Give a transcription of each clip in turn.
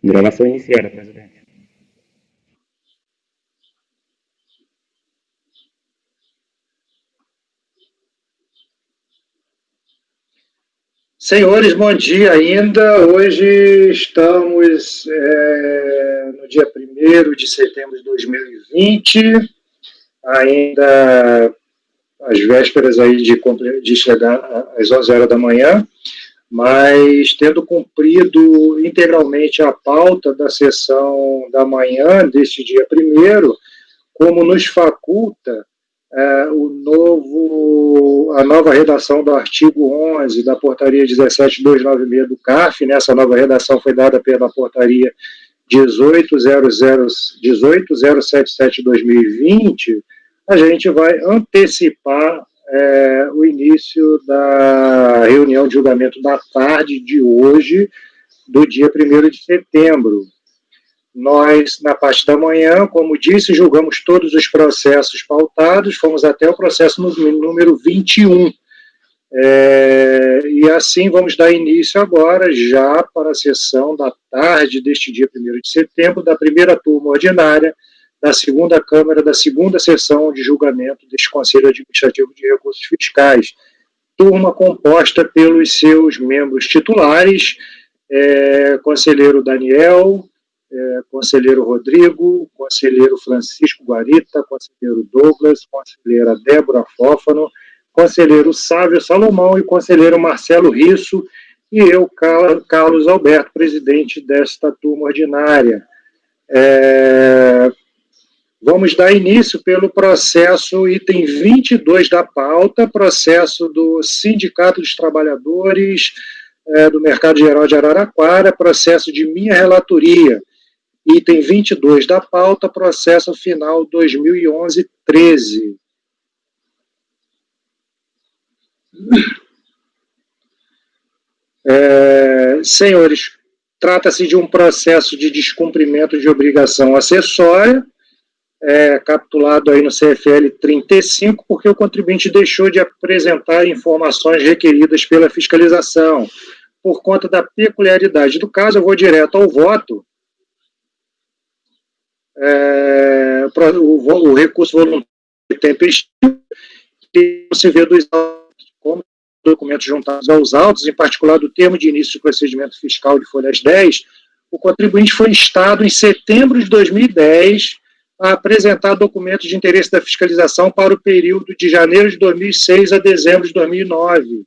Gravação iniciada, presidente. Senhores, bom dia ainda. Hoje estamos no dia 1º de setembro de 2020, ainda às vésperas aí de chegar às 11 horas da manhã, mas tendo cumprido integralmente a pauta da sessão da manhã deste dia 1º, como nos faculta a nova redação do artigo 11 da portaria 17296 do CARF, né? Essa nova redação foi dada pela portaria 18077-2020, a gente vai antecipar o início da reunião de julgamento da tarde de hoje, do dia 1º de setembro. Nós, na parte da manhã, como disse, julgamos todos os processos pautados, fomos até o processo número 21. E assim vamos dar início agora, já para a sessão da tarde deste dia 1º de setembro, da primeira turma ordinária da segunda Câmara, da segunda sessão de julgamento deste Conselho Administrativo de Recursos Fiscais. Turma composta pelos seus membros titulares, conselheiro Daniel, conselheiro Rodrigo, conselheiro Francisco Guarita, conselheiro Douglas, conselheira Débora Fófano, conselheiro Sávio Salomão e conselheiro Marcelo Risso, e eu, Carlos Alberto, presidente desta turma ordinária. Vamos dar início pelo processo item 22 da pauta, processo do Sindicato dos Trabalhadores do Mercado Geral de Araraquara, processo de minha relatoria. Item 22 da pauta, processo final 2011-13. Senhores, trata-se de um processo de descumprimento de obrigação acessória, capitulado aí no CFL 35, porque o contribuinte deixou de apresentar informações requeridas pela fiscalização. Por conta da peculiaridade do caso, eu vou direto ao voto. O recurso voluntário tempestivo, que se vê dos autos como documentos juntados aos autos, em particular do termo de início do procedimento fiscal de folhas 10, o contribuinte foi instado em setembro de 2010 a apresentar documentos de interesse da fiscalização para o período de janeiro de 2006 a dezembro de 2009.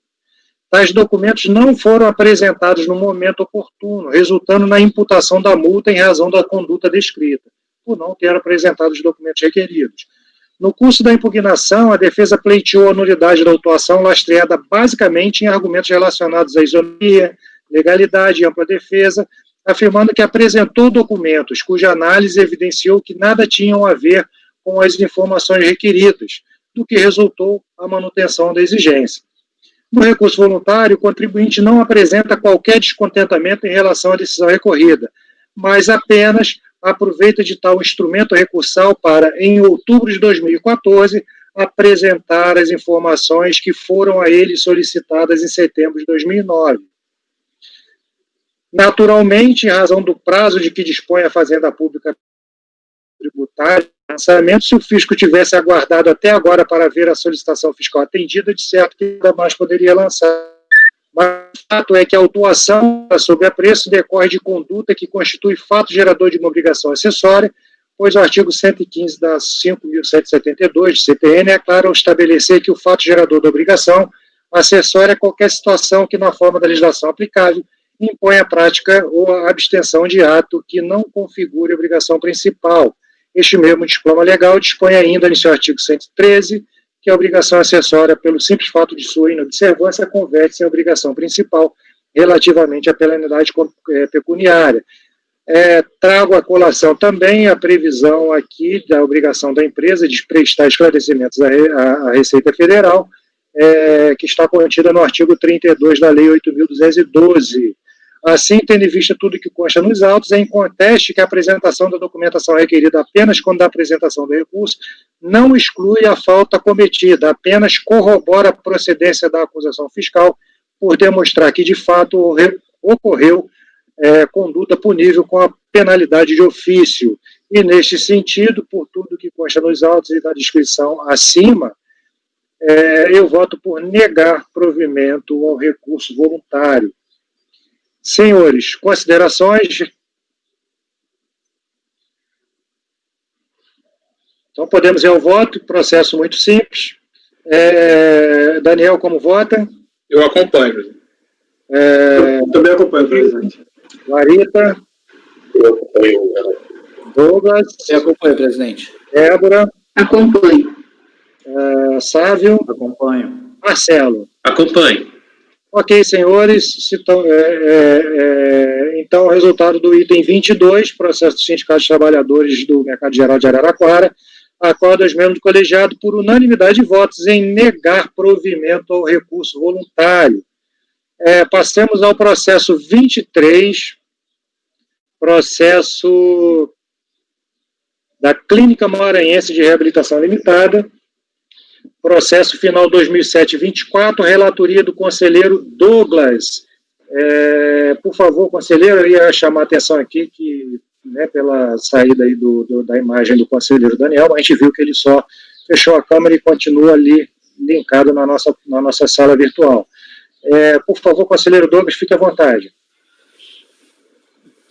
Tais documentos não foram apresentados no momento oportuno, resultando na imputação da multa em razão da conduta descrita, por não ter apresentado os documentos requeridos. No curso da impugnação, a defesa pleiteou a nulidade da autuação, lastreada basicamente em argumentos relacionados à isonomia, legalidade e ampla defesa, afirmando que apresentou documentos cuja análise evidenciou que nada tinham a ver com as informações requeridas, do que resultou a manutenção da exigência. No recurso voluntário, o contribuinte não apresenta qualquer descontentamento em relação à decisão recorrida, mas apenas aproveita de tal instrumento recursal para, em outubro de 2014, apresentar as informações que foram a ele solicitadas em setembro de 2009. Naturalmente, em razão do prazo de que dispõe a Fazenda Pública Tributária, lançamento, se o fisco tivesse aguardado até agora para ver a solicitação fiscal atendida, de certo que nada mais poderia lançar. Mas o fato é que a autuação sobre apreço decorre de conduta que constitui fato gerador de uma obrigação acessória, pois o artigo 115 da 5.172 de CPN é claro ao estabelecer que o fato gerador da obrigação acessória é qualquer situação que, na forma da legislação aplicável, impõe a prática ou a abstenção de ato que não configure a obrigação principal. Este mesmo diploma legal dispõe ainda, no seu artigo 113, que a obrigação acessória, pelo simples fato de sua inobservância, converte-se em obrigação principal relativamente à penalidade pecuniária. Trago à colação também a previsão aqui da obrigação da empresa de prestar esclarecimentos à Receita Federal, que está contida no artigo 32 da Lei 8.212. Assim, tendo em vista tudo que consta nos autos, é inconteste que a apresentação da documentação requerida apenas quando a apresentação do recurso não exclui a falta cometida, apenas corrobora a procedência da acusação fiscal por demonstrar que, de fato, ocorreu conduta punível com a penalidade de ofício. E, neste sentido, por tudo que consta nos autos e na descrição acima, eu voto por negar provimento ao recurso voluntário. Senhores, considerações? Então, podemos ir ao voto, processo muito simples. Daniel, como vota? Eu acompanho, presidente. Eu também acompanho, presidente. Larita? Eu acompanho. Douglas? Eu acompanho, presidente. Débora? Acompanho. Sávio? Acompanho. Marcelo? Acompanho. Ok, senhores. Então, o resultado do item 22, processo do Sindicato de Trabalhadores do Mercado Geral de Araraquara, acorda os membros do colegiado por unanimidade de votos em negar provimento ao recurso voluntário. Passemos ao processo 23, processo da Clínica Maranhense de Reabilitação Limitada, processo final 2007-24, relatoria do conselheiro Douglas. Por favor, conselheiro, eu ia chamar a atenção aqui que, pela saída aí da imagem do conselheiro Daniel, a gente viu que ele só fechou a câmera e continua ali linkado na nossa sala virtual. Por favor, conselheiro Douglas, fique à vontade.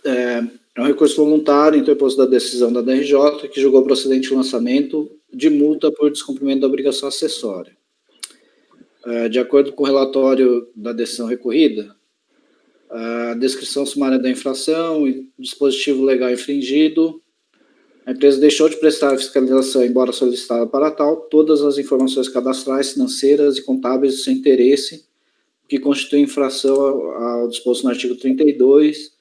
É um recurso voluntário interposto da decisão da DRJ, que julgou procedente o lançamento de multa por descumprimento da obrigação acessória. De acordo com o relatório da decisão recorrida, a descrição sumária da infração e dispositivo legal infringido, a empresa deixou de prestar a fiscalização, embora solicitada para tal, todas as informações cadastrais, financeiras e contábeis do seu interesse, o que constitui infração ao disposto no artigo 32,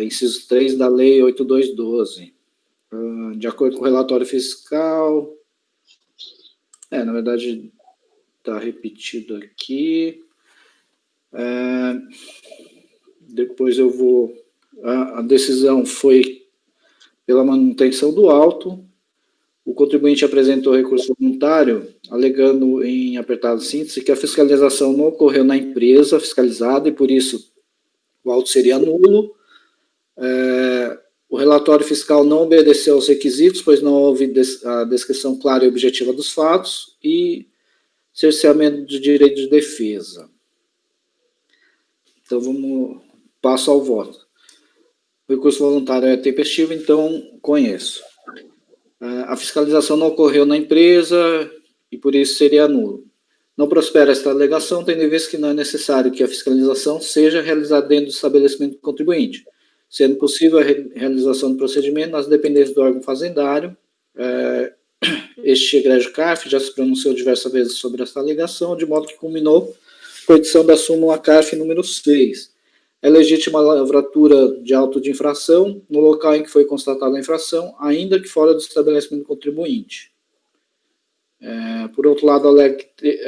inciso 3 da Lei 8212. De acordo com o relatório fiscal, na verdade, está repetido aqui. Depois eu vou... A decisão foi pela manutenção do auto. O contribuinte apresentou recurso voluntário, alegando em apertada síntese que a fiscalização não ocorreu na empresa fiscalizada e, por isso, o auto seria nulo. O relatório fiscal não obedeceu aos requisitos, pois não houve a descrição clara e objetiva dos fatos e cerceamento de direito de defesa. Então, passo ao voto. O recurso voluntário é tempestivo, então conheço. A fiscalização não ocorreu na empresa e, por isso, seria nulo. Não prospera esta alegação, tendo em vista que não é necessário que a fiscalização seja realizada dentro do estabelecimento do contribuinte, sendo possível a realização do procedimento nas dependências do órgão fazendário. Este egrégio CARF já se pronunciou diversas vezes sobre esta alegação, de modo que culminou com a edição da súmula CARF número 6. É legítima a lavratura de auto de infração no local em que foi constatada a infração, ainda que fora do estabelecimento do contribuinte. Por outro lado, alega que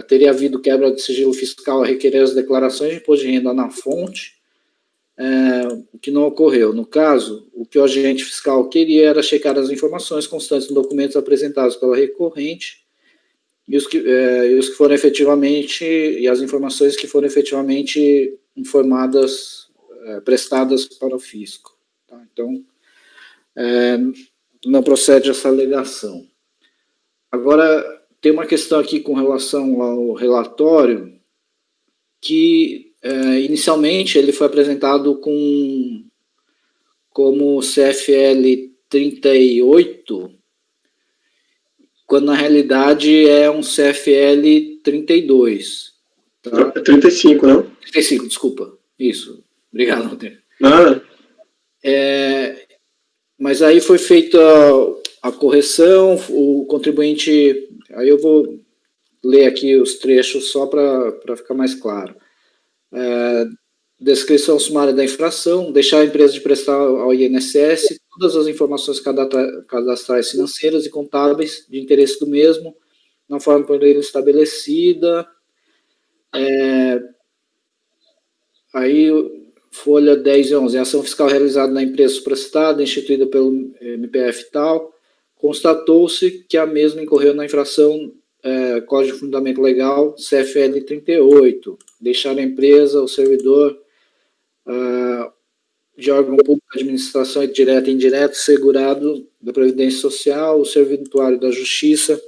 teria havido quebra de sigilo fiscal a requerer as declarações de imposto de renda na fonte, o que não ocorreu. No caso, o que o agente fiscal queria era checar as informações constantes nos documentos apresentados pela recorrente e os que foram efetivamente, e as informações que foram efetivamente informadas, prestadas para o fisco. Tá? Então, não procede essa alegação. Agora, tem uma questão aqui com relação ao relatório, que inicialmente ele foi apresentado como CFL 38, quando na realidade é um CFL 32. Tá? 35, não? 35, desculpa. Isso. Obrigado, Walter. Nada. Mas aí foi feita a correção, o contribuinte... Aí eu vou ler aqui os trechos só para ficar mais claro. Descrição sumária da infração, deixar a empresa de prestar ao INSS todas as informações cadastrais financeiras e contábeis de interesse do mesmo, na forma por ele estabelecida. Aí, folha 10 e 11, a ação fiscal realizada na empresa supracitada, instituída pelo MPF e tal, constatou-se que a mesma incorreu na infração Código de Fundamento Legal CFL 38, deixar a empresa, o servidor, de órgão público, administração direta e indireta, segurado da Previdência Social, o serventuário da Justiça,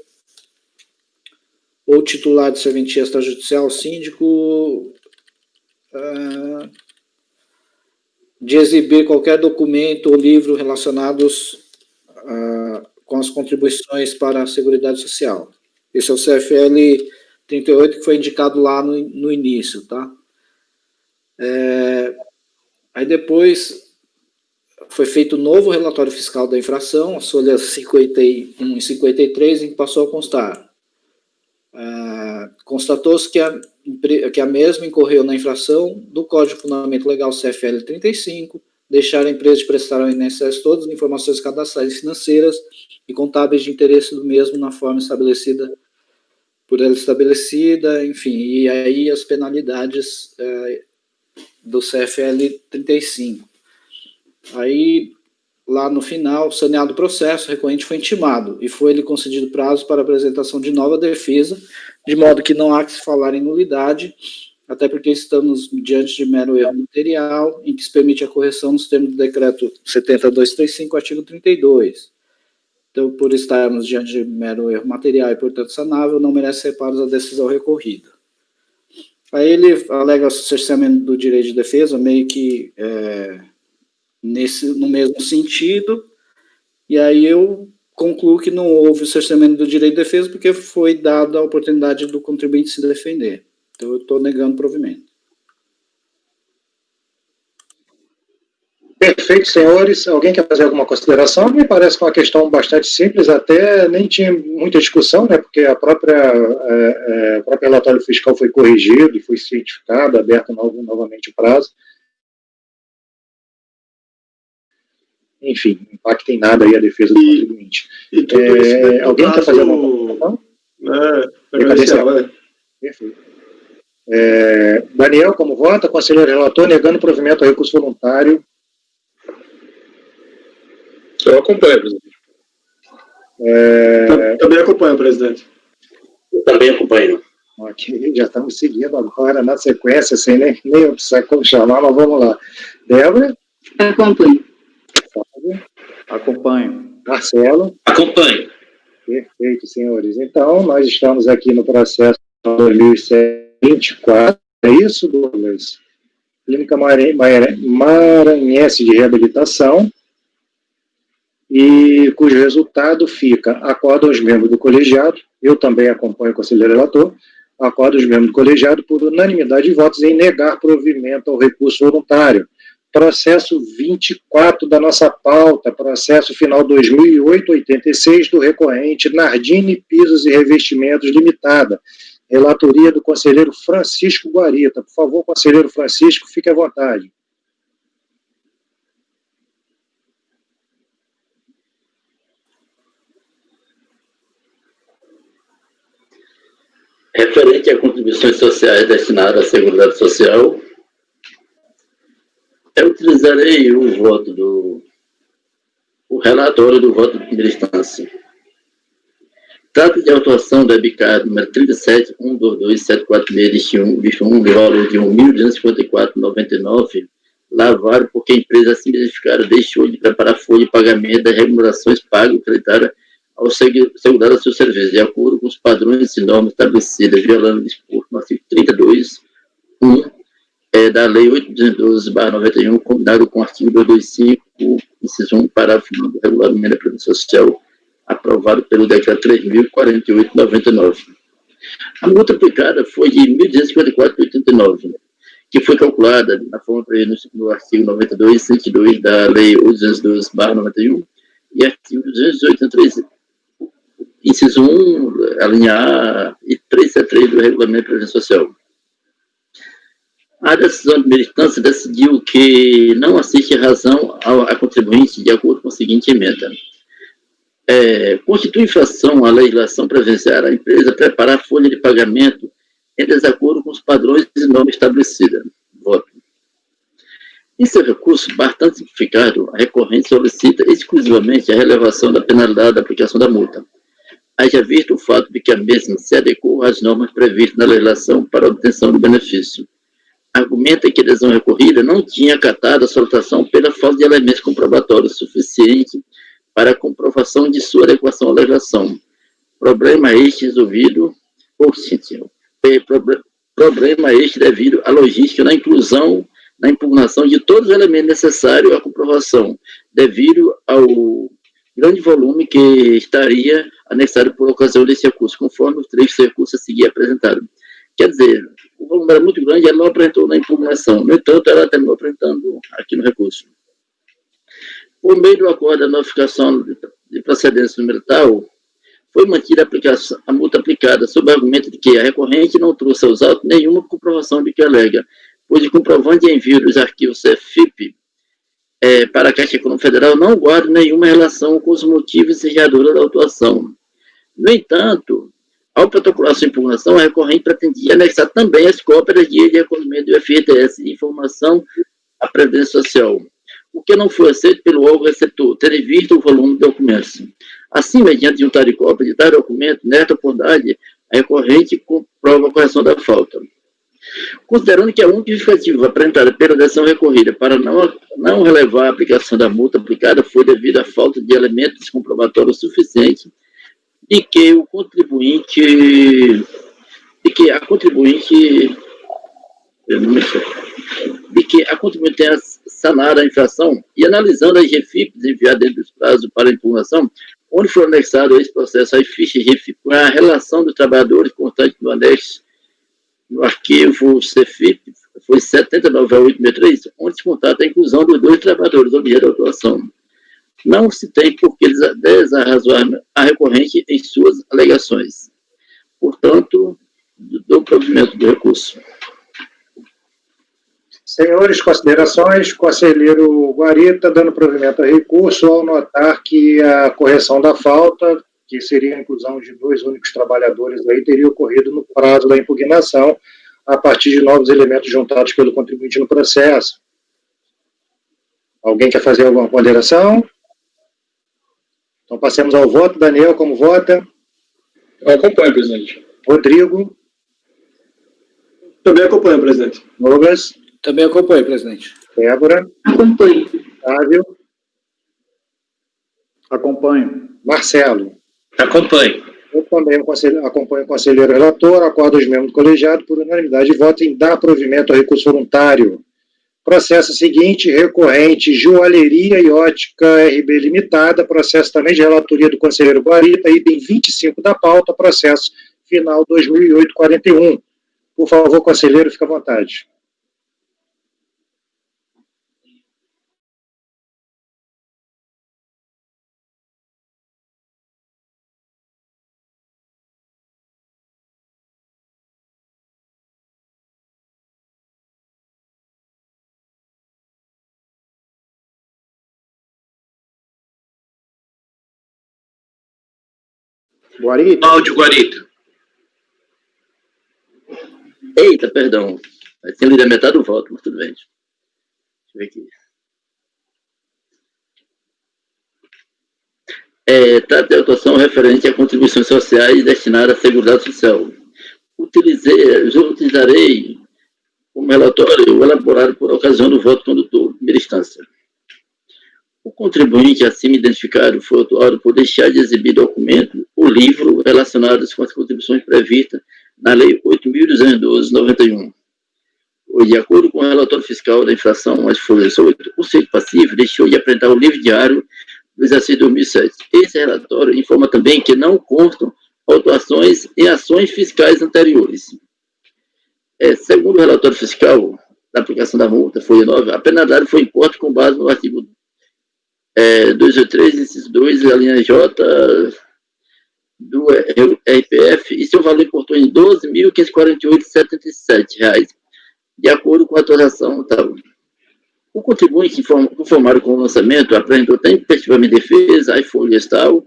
ou titular de serventia extrajudicial, síndico, de exibir qualquer documento ou livro relacionados com as contribuições para a Seguridade Social. Esse é o CFL 38, que foi indicado lá no início, tá? Aí depois foi feito um novo relatório fiscal da infração, as folhas 51 e 53, em que passou a constar. Constatou-se que a mesma incorreu na infração do Código de Fundamento Legal CFL 35, deixar a empresa de prestar ao INSS todas as informações cadastrais financeiras e contábeis de interesse do mesmo na forma estabelecida por ela estabelecida, enfim, e aí as penalidades do CFL 35. Aí, lá no final, saneado o processo, o recorrente foi intimado e foi-lhe concedido prazo para apresentação de nova defesa, de modo que não há que se falar em nulidade, até porque estamos diante de mero erro material, em que se permite a correção nos termos do decreto 70.235, artigo 32. Então, por estarmos diante de mero erro material e, portanto, sanável, não merece reparos a decisão recorrida. Aí ele alega o cerceamento do direito de defesa, meio que no mesmo sentido, e aí eu concluo que não houve o cerceamento do direito de defesa porque foi dada a oportunidade do contribuinte se defender. Então, eu estou negando o provimento. Perfeito, senhores. Alguém quer fazer alguma consideração? Me parece que é uma questão bastante simples, até nem tinha muita discussão, né, porque o próprio relatório fiscal foi corrigido e foi cientificado, aberto novamente o prazo. Enfim, não impacta em nada aí a defesa do contribuinte. Alguém quer fazer alguma consideração? Perfeito. Daniel, como vota? Conselheiro relator, negando provimento ao recurso voluntário. Eu acompanho, presidente. Também acompanho, presidente. Eu também acompanho. Ok, já estamos seguindo agora na sequência, sem nem precisar chamar, mas vamos lá. Débora? Acompanho. Acompanho. Marcelo? Acompanho. Perfeito, senhores. Então, nós estamos aqui no processo 2024. É isso, Douglas? Clínica Maranhense de Reabilitação, e cujo resultado fica: acordo aos membros do colegiado, eu também acompanho o conselheiro relator, acordo aos membros do colegiado por unanimidade de votos em negar provimento ao recurso voluntário. Processo 24 da nossa pauta, processo final 2008-86 do recorrente Nardini Pisos e Revestimentos Limitada, relatoria do conselheiro Francisco Guarita. Por favor, conselheiro Francisco, fique à vontade. Referente a contribuições sociais destinadas à Seguridade Social, eu utilizarei o voto o relatório do voto de primeira instância. Trata de autuação da EBICAD número 37.122.746, visto 1, de valor de R$ 1.254,99, lavado porque a empresa assim verificada deixou de preparar folha de pagamento das remunerações pagas e creditadas ao segurado a seu serviço, de acordo com os padrões e normas estabelecidas, violando o disposto no artigo 32.1 da Lei 8.212/91, combinado com o artigo 225, inciso 1, parágrafo 1 do Regulamento da Previdência Social, aprovado pelo Decreto 3.048/99. A multa aplicada foi de R$ 1.254,89, que foi calculada na forma prevista no artigo 92 e 102 da Lei 8.212/91 e artigo 283, inciso 1, a linha A e 373 do Regulamento da Previdência Social. A decisão de primeira instância decidiu que não assiste razão a contribuinte de acordo com a seguinte emenda. Constitui infração à legislação previdenciária a empresa preparar a folha de pagamento em desacordo com os padrões e normas estabelecidas. Voto. Em seu recurso bastante simplificado, a recorrente solicita exclusivamente a relevação da penalidade da aplicação da multa, haja visto o fato de que a mesma se adequou às normas previstas na legislação para a obtenção do benefício. argumenta que a adesão recorrida não tinha acatado a solicitação pela falta de elementos comprobatórios suficientes para a comprovação de sua adequação à legislação. Problema este resolvido, problema este devido à logística na inclusão, na impugnação de todos os elementos necessários à comprovação, devido ao grande volume que estaria anexado por ocasião desse recurso, conforme os trechos do recurso a seguir apresentado. Quer dizer, o volume era muito grande e ela não apresentou na impugnação. No entanto, ela terminou apresentando aqui no recurso. Por meio do acordo da notificação de procedência número tal, foi mantida a multa aplicada sob o argumento de que a recorrente não trouxe aos autos nenhuma comprovação de que alega, pois o comprovante de envio dos arquivos CFIP para a Caixa Econômica Federal não guarda nenhuma relação com os motivos ensejadoras da autuação. No entanto, ao protocolar sua impugnação, a recorrente pretendia anexar também as cópias das guias de recolhimento do FGTS de informação à Previdência Social, o que não foi aceito pelo órgão receptor, tendo visto o volume de documentos. Assim, mediante juntar de cópia de tal documento, nesta oportunidade, a recorrente comprova a correção da falta. Considerando que a única justificativa apresentada pela decisão recorrida para não relevar a aplicação da multa aplicada foi devido à falta de elementos comprobatórios suficientes de que a contribuinte tenha sanado a infração, e analisando as GFIPs enviadas dentro dos prazos para impugnação, onde foi anexado esse processo às fichas GFIP com a relação dos trabalhadores constante no anexo no arquivo CFIP, foi 79.863, onde se constata a inclusão dos dois trabalhadores objeto da autuação. Não se tem por que desarrazoar a recorrente em suas alegações. Portanto, do provimento do recurso. Senhores, considerações. Conselheiro Guarita, dando provimento ao recurso, ao notar que a correção da falta, que seria a inclusão de dois únicos trabalhadores, aí teria ocorrido no prazo da impugnação, a partir de novos elementos juntados pelo contribuinte no processo. Alguém quer fazer alguma ponderação? Então, passemos ao voto. Daniel, como vota? Eu acompanho, presidente. Rodrigo? Também acompanho, presidente. Douglas? Também acompanho, presidente. Débora? Acompanho. Flávio? Acompanho. Marcelo? Acompanho. Eu também acompanho o conselheiro relator, acordo aos membros do colegiado por unanimidade de voto em dar provimento ao recurso voluntário. Processo seguinte, recorrente, Joalheria e Ótica RB Limitada, processo também de relatoria do conselheiro Guarita, item 25 da pauta, processo final 2008-41. Por favor, conselheiro, fique à vontade. Guarita? Áudio, Guarita. Eita, perdão. Eu tinha lido a metade do voto, mas tudo bem. Deixa eu ver aqui. Trata de autuação referente a contribuições sociais destinadas à Seguridade Social. Utilizarei como relatório elaborado por ocasião do voto condutor, primeira instância. O contribuinte acima identificado foi autuado por deixar de exibir documento ou livro relacionados com as contribuições previstas na Lei 8.212/91. De acordo com o relatório fiscal da infração, as folhas 8, o sujeito passivo deixou de apresentar o livro diário do exercício 2007. Esse relatório informa também que não constam autuações em ações fiscais anteriores. Segundo o relatório fiscal da aplicação da multa, folha 9, a penalidade foi imposta com base no artigo 283, inciso 2, a linha J do RPF, e seu valor importou em R$ 12.548,77, de acordo com a atualização tal. O contribuinte conformado com o lançamento apresentou tempestivamente defesa às folhas tal,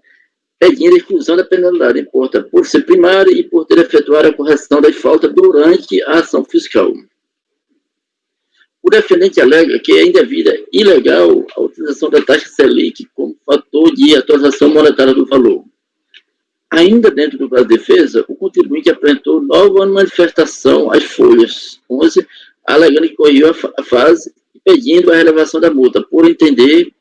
pedindo a exclusão da penalidade imposta por ser primária e por ter efetuado a correção das faltas durante a ação fiscal. O defendente alega que é indevida e ilegal a utilização da taxa Selic como fator de atualização monetária do valor. Ainda dentro do prazo de defesa, o contribuinte apresentou nova manifestação às folhas 11 alegando que corrigiu a fase e pedindo a relevação da multa, por entender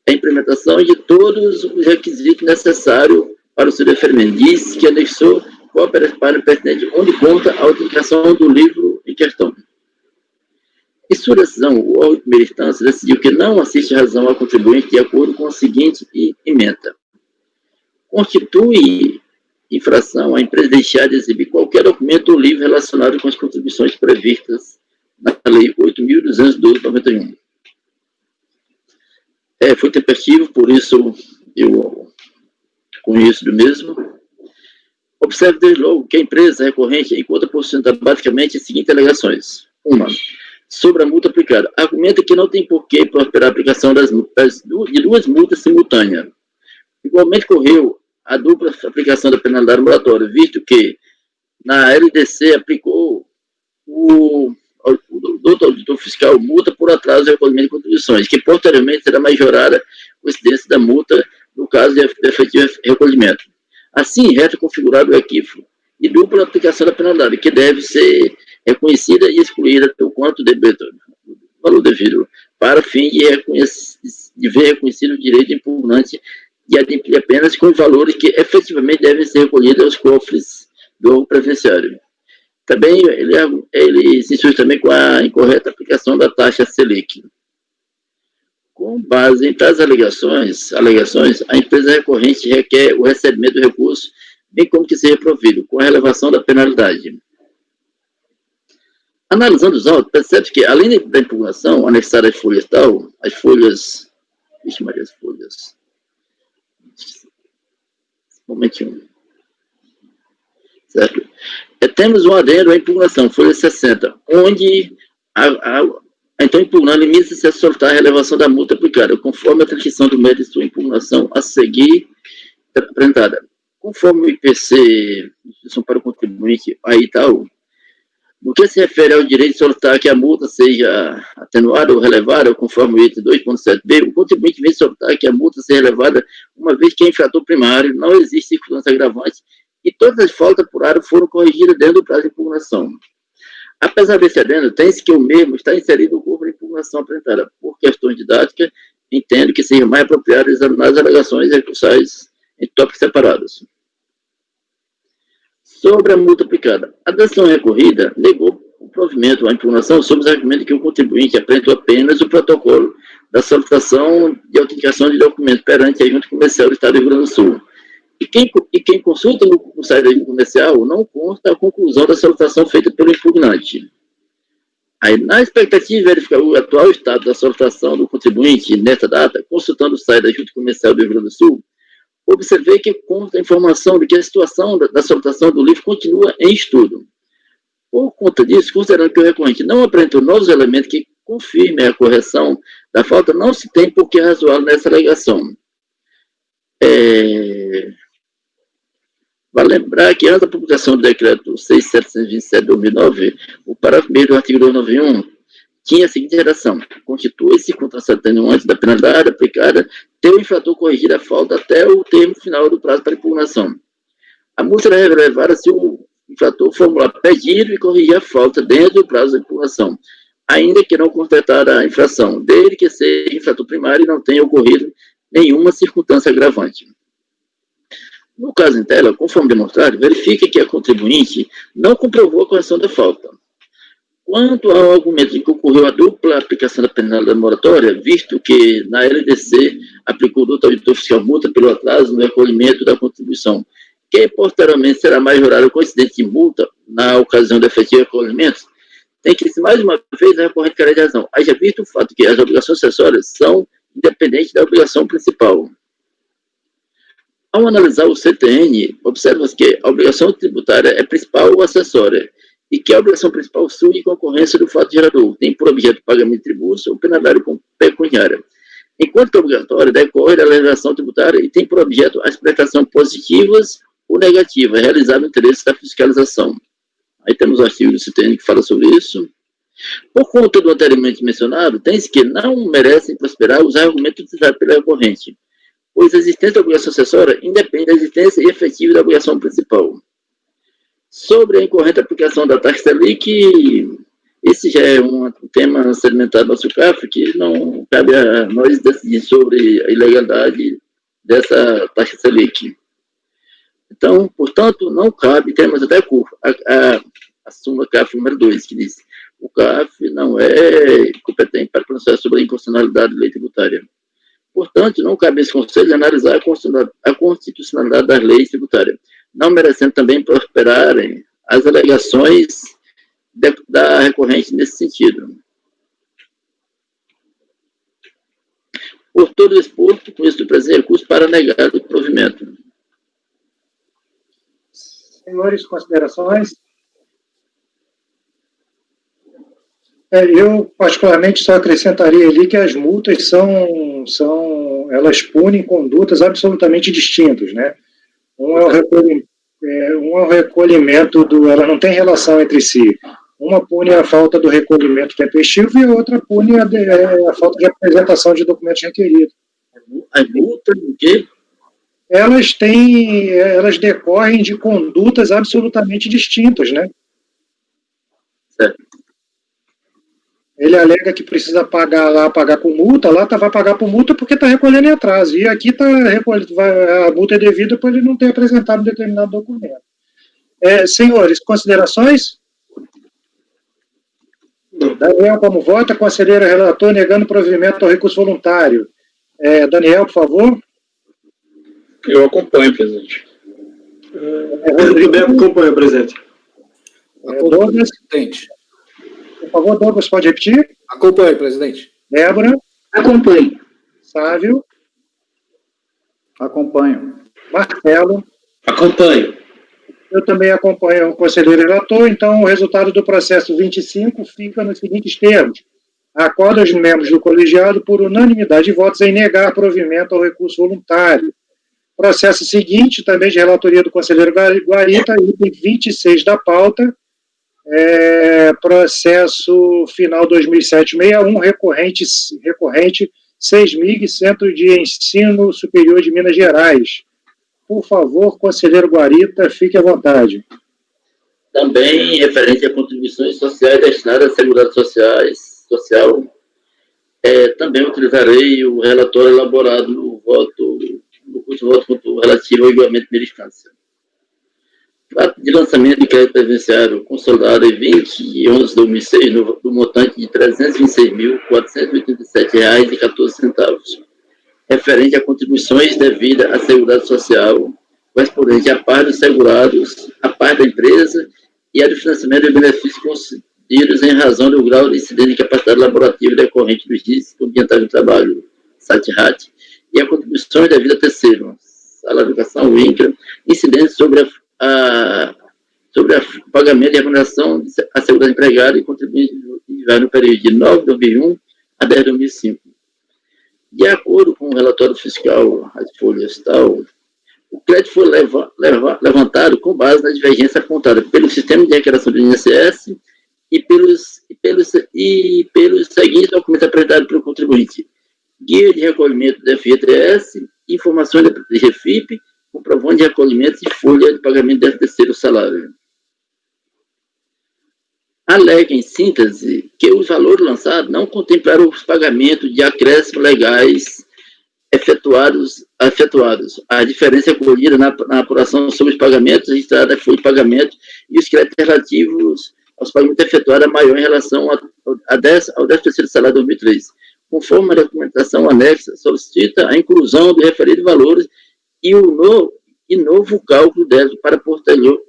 a implementação de todos os requisitos necessários para o seu deferimento. Diz que anexou cópia para o pertinente, onde conta a autenticação do livro em questão. Em sua decisão, o órgão de primeira instância decidiu que não assiste razão ao contribuinte de acordo com a seguinte emenda. Constitui infração a empresa deixar de exibir qualquer documento ou livro relacionado com as contribuições previstas na Lei 8.212/91. Foi tempestivo, por isso eu conheço do mesmo. Observe desde logo que a empresa recorrente encontra por sustentar basicamente as seguintes alegações. 1. Sobre a multa aplicada. Argumenta que não tem por que prosperar a aplicação de duas multas simultâneas. Igualmente correu a dupla aplicação da penalidade moratória, visto que na LDC aplicou o auditor fiscal multa por atraso de recolhimento de contribuições, que posteriormente será majorada com incidência da multa no caso de efetivo recolhimento. Assim, resta configurado o equívoco e dupla aplicação da penalidade, que deve ser reconhecida e excluída pelo quanto valor devido, para fim de ver reconhecido o direito impugnante de adimplir apenas com valores que efetivamente devem ser recolhidos aos cofres do previdenciário. Também ele se insurge também com a incorreta aplicação da taxa Selic. Com base em tais alegações, a empresa recorrente requer o recebimento do recurso, bem como que seja provido, com a relevação da penalidade. Analisando os autos, percebe que, além da impugnação, anexar as folhas tal, as folhas... Vixe Maria, as folhas... Um momentinho. Certo? Temos um adendo à impugnação, folha 60, onde então impugnando limita-se a soltar a relevação da multa aplicada, conforme a transcrição do mérito de sua impugnação a seguir apresentada. Conforme o IPC, Instituição para o Contribuinte, aí tal, no que se refere ao direito de solicitar que a multa seja atenuada ou relevada, conforme o item 2.7b, o contribuinte vem solicitar que a multa seja relevada uma vez que é infrator primário, não existe circunstância agravante e todas as faltas apuradas foram corrigidas dentro do prazo de impugnação. Apesar desse adendo, tem-se que o mesmo está inserido no corpo de impugnação apresentada. Por questões didáticas, entendo que seja mais apropriado examinar as alegações recursais em tópicos separados. Sobre a multa aplicada, a decisão recorrida negou o provimento à impugnação sob os argumentos que o contribuinte apresentou apenas o protocolo da solicitação de autenticação de documentos perante a Junta Comercial do Estado do Rio Grande do Sul. E quem consulta no site da Junta Comercial não consta a conclusão da solicitação feita pelo impugnante. Aí, na expectativa de verificar o atual estado da solicitação do contribuinte nesta data, consultando o site da Junta Comercial do Rio Grande do Sul, observei que consta a informação de que a situação da solicitação do livro continua em estudo. Por conta disso, considerando que o recorrente não apresentou novos elementos que confirmem a correção da falta, não se tem por que razoá-lo nessa alegação. Vale lembrar que antes da publicação do decreto 6.727 de 2009, o parágrafo 1º do artigo 291 tinha a seguinte redação: constitui-se circunstância atenuante da penalidade aplicada ter o infrator corrigir a falta até o termo final do prazo para impugnação. A multa será relevada se o infrator formular pedido e corrigir a falta dentro do prazo da impugnação, ainda que não constatada a infração, desde que seja infrator primário e não tenha ocorrido nenhuma circunstância agravante. No caso em tela, conforme demonstrado, verifica que a contribuinte não comprovou a correção da falta. Quanto ao argumento de que ocorreu a dupla aplicação da penalidade moratória, visto que na LDC aplicou o auditor fiscal multa pelo atraso no recolhimento da contribuição, que posteriormente será majorada com incidente de multa na ocasião do efetivo recolhimento, tem que, mais uma vez, a recorrente carece de razão. Haja visto o fato que as obrigações acessórias são independentes da obrigação principal. Ao analisar o CTN, observa-se que a obrigação tributária é principal ou acessória, e que a obrigação principal surge com a ocorrência do fato gerador, tem por objeto o pagamento de tributos ou penalidade pecuniária, enquanto que a obrigatória decorre da legislação tributária e tem por objeto as prestações positivas ou negativas realizadas no interesse da fiscalização. Aí temos o artigo do CTN que fala sobre isso. Por conta do anteriormente mencionado, tem-se que não merecem prosperar os argumentos utilizados pela recorrente, pois a existência da obrigação acessória independe da existência efetiva da obrigação principal. Sobre a incorreta aplicação da taxa Selic, Esse já é um tema sedimentado no nosso CAF, que não cabe a nós decidir sobre a ilegalidade dessa taxa Selic. Então, portanto, não cabe, temos até a súmula CAF número 2, que diz: o CAF não é competente para pronunciar sobre a inconstitucionalidade da lei tributária. Portanto, não cabe esse conselho analisar a constitucionalidade das leis tributárias, não merecendo também prosperarem as alegações da recorrente nesse sentido. Por todo exposto, com isso presente recurso para negar o provimento. Senhores, considerações? Eu, particularmente, só acrescentaria ali que as multas elas punem condutas absolutamente distintas, né? Um é o recolhimento ela não tem relação entre si. Uma pune a falta do recolhimento tempestivo e a outra pune a falta de apresentação de documentos requeridos. As multas do quê? Elas decorrem de condutas absolutamente distintas, né? Certo. Ele alega que precisa pagar com multa, lá vai pagar por multa porque está recolhendo em atraso. E aqui a multa é devida por ele não ter apresentado um determinado documento. Senhores, considerações? Daniel, como vota? Conselheiro relator negando provimento ao recurso voluntário. Daniel, por favor. Eu acompanho, presidente. Rodrigo, Eu também acompanho, presidente. Douglas, Presidente. por favor, Douglas, pode repetir? Acompanhe, presidente. Débora, Acompanho. Sávio, Acompanho. Marcelo. Acompanho. Eu também acompanho o conselheiro relator, então o resultado do processo 25 fica nos seguintes termos. Acorda os membros do colegiado por unanimidade de votos em negar provimento ao recurso voluntário. Processo seguinte, também de relatoria do conselheiro Guarita, item 26 da pauta, processo final 2007-61, recorrente 6.000, Centro de Ensino Superior de Minas Gerais. Por favor, conselheiro Guarita, fique à vontade. Também referente a contribuições sociais destinadas à Seguridade Social, também utilizarei o relatório elaborado no curso de voto relativo ao igualamento de primeira instância. Fato de lançamento de crédito previdenciário consolidado em 20/11/2006 do montante de R$ 326.487,14, referente a contribuições devidas à Seguridade Social, correspondente à parte dos segurados, à parte da empresa e a do financiamento de benefícios concedidos em razão do grau de incidência de capacidade laborativa decorrente dos riscos ambientais do trabalho, SAT-RAT, e a contribuições devidas a terceiro, salário, educação, INCRA, incidência sobre o pagamento e remuneração à segurança empregada e contribuinte no período de 9/2001 a 10/2005. De acordo com o relatório fiscal, as folhas tal, o crédito foi levantado com base na divergência apontada pelo sistema de arrecadação do INSS e pelos seguintes documentos apresentados pelo contribuinte: guia de recolhimento do FGTS, informações da GFIP, comprovante de recolhimento e folha de pagamento do terceiro salário. Alega, em síntese, que os valores lançados não contemplaram os pagamentos de acréscimos legais efetuados. A diferença recolhida na apuração sobre os pagamentos registrados na folha de pagamento e os créditos relativos aos pagamentos efetuados é maior em relação ao 13º salário de 2003. Conforme a documentação anexa, solicita a inclusão do referido valores e o novo cálculo débito para posterior